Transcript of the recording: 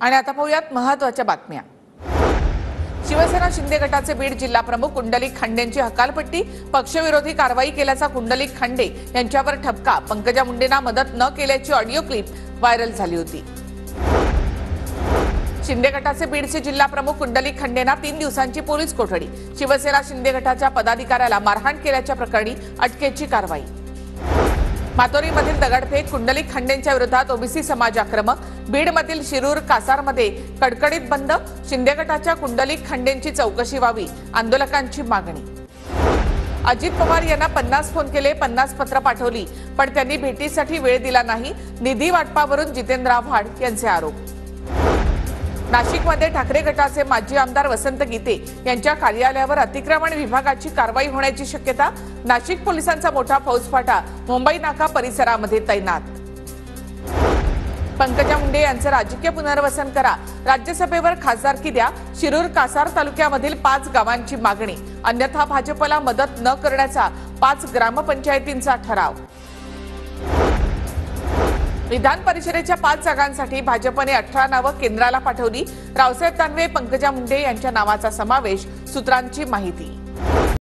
आणि आता पाहूयात महत्त्वाच्या बातम्या। शिवसेना शिंदे गटाचे बीड जिल्हा प्रमुख कुंडलिक खांडेंची हकालपट्टी, पक्षविरोधी कारवाई केल्याचा कुंडलिक खांडे यांच्यावर ठपका, पंकजा मुंडेंना मदत न केल्याची ऑडिओ क्लिप व्हायरल झाली होती। शिंदे गटाचे बीडचे जिल्हा प्रमुख कुंडलिक खांडेंना 3 दिवसांची पोलीस कोठडी, शिवसेना शिंदे गटाच्या पदाधिकाऱ्याला मारहाण केल्याच्या प्रकरणी अटकेची कारवाई। मातोरीमधील दगडफेक, कुंडलिक खांडेंच्या विरोधात ओबीसी समाज आक्रमक, बीडमधील शिरूर कासारमध्ये कडकडीत बंद, शिंदे गटाच्या कुंडलिक खांडेंची चौकशी व्हावी, आंदोलकांची मागणी। अजित पवार यांना 50 फोन केले, 50 पत्र पाठवली, पण त्यांनी भेटीसाठी वेळ दिला नाही, निधी वाटपावरून जितेंद्र आव्हाड यांचे आरोप। नाशिकमध्ये ठाकरे गटाचे माजी आमदार वसंत गीते यांच्या कार्यालयावर अतिक्रमण विभागाची कारवाई होण्याची शक्यता, नाशिक पोलिसांचा मोठा फौजफाटा मुंबई नाका परिसरामध्ये तैनात। पंकजा मुंडे यांचे राजकीय पुनर्वसन करा, राज्यसभेवर खासदारकी द्या, शिरूर कासार तालुक्यामधील 5 गावांची मागणी, अन्यथा भाजपला मदत न करण्याचा 5 ग्रामपंचायतींचा ठराव। विधान परिषदेच्या 5 जागांसाठी भाजपने 18 नावं केंद्राला पाठवली, रावसाहेब दानवे, पंकजा मुंडे यांच्या नावाचा समावेश, सूत्रांची माहिती।